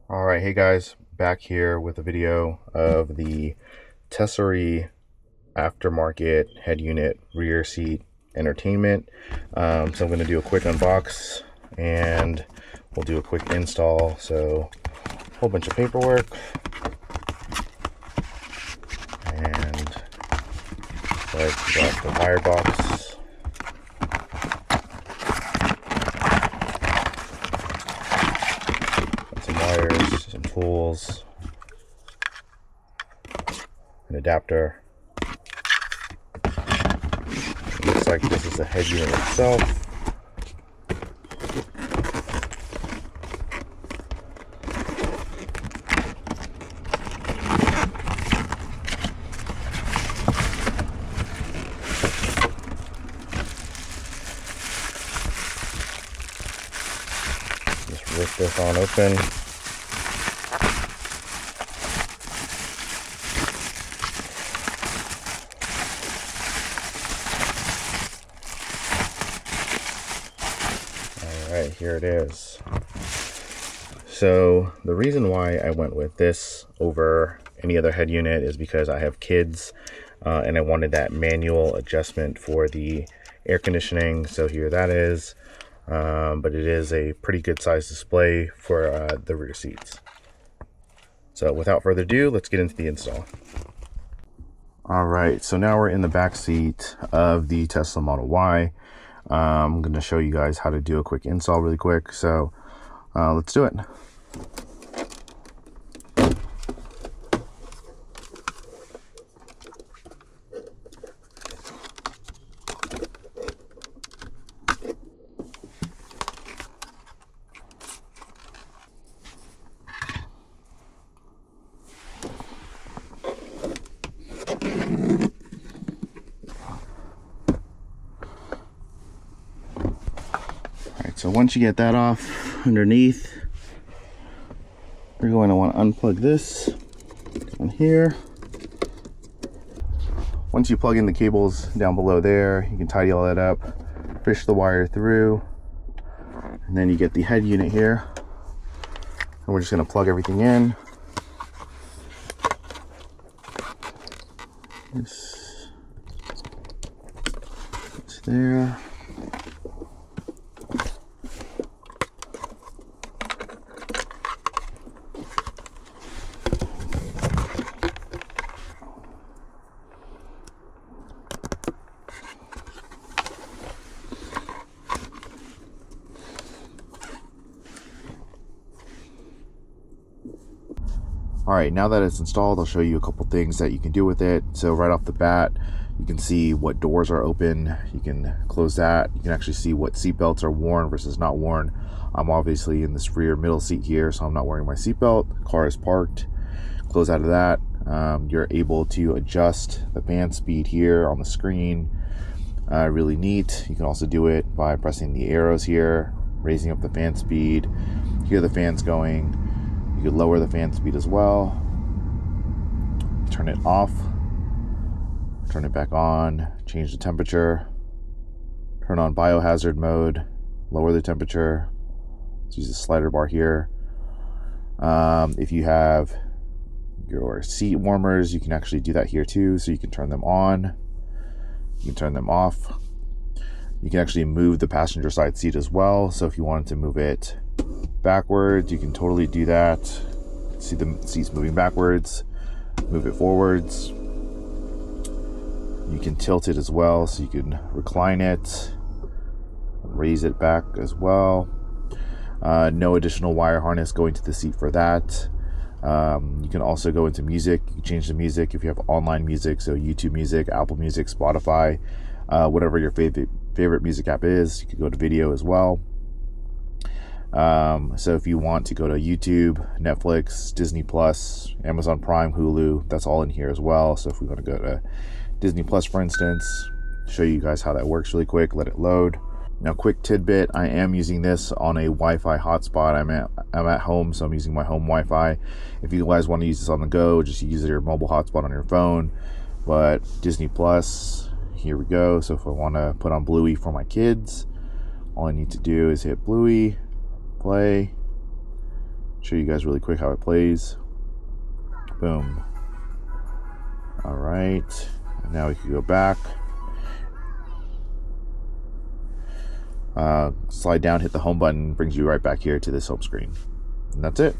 All right, hey guys, back here with a video of the Tesery aftermarket head unit rear seat entertainment. So I'm going to do a quick unbox and we'll do a quick install. So a whole bunch of paperwork and got the wire box. Some wires, some tools, an adapter. Looks like this is the head unit itself. Just rip this on open. Alright, here it is. So the reason why I went with this over any other head unit is because I have kids and I wanted that manual adjustment for the air conditioning. So here that is, but it is a pretty good size display for the rear seats. So without further ado, let's get into the install. All right, so now we're in the back seat of the Tesla Model Y. I'm going to show you guys how to do a quick install really quick. So let's do it. So once you get that off underneath, you're going to want to unplug this on here. Once you plug in the cables down below there, you can tidy all that up, fish the wire through, and then you get the head unit here. And we're just going to plug everything in. This there. All right, now that it's installed, I'll show you a couple things that you can do with it. So right off the bat, you can see what doors are open. You can close that. You can actually see what seat belts are worn versus not worn. I'm obviously in this rear middle seat here, so I'm not wearing my seat belt. Car is parked. Close out of that. You're able to adjust the fan speed here on the screen. Really neat. You can also do it by pressing the arrows here, raising up the fan speed. Hear the fans going. You could lower the fan speed as well. Turn it off. Turn it back on. Change the temperature. Turn on biohazard mode. Lower the temperature. Let's use the slider bar here. If you have your seat warmers, you can actually do that here too. So you can turn them on. You can turn them off. You can actually move the passenger side seat as well. So if you wanted to move it backwards, you can totally do that. See the seats moving backwards. Move it forwards. You can tilt it as well, so you can recline it, raise it back as well. No additional wire harness going to the seat for that. You can also go into music. You can change the music if you have online music, so YouTube Music, Apple Music, Spotify, whatever your favorite music app is. You can go to video as well. So if you want to go to YouTube, Netflix, Disney Plus, Amazon Prime, Hulu, that's all in here as well. So if we want to go to Disney Plus, for instance, show you guys how that works really quick, let it load. Now, quick tidbit, I am using this on a Wi-Fi hotspot. I'm at home, so I'm using my home Wi-Fi. If you guys want to use this on the go, just use your mobile hotspot on your phone. But Disney Plus, here we go. So if I want to put on Bluey for my kids, all I need to do is hit Bluey, play, Show you guys really quick how it plays. Boom. All right, now we can go back. Slide down, hit the home button, brings you right back here to this home screen. And that's it.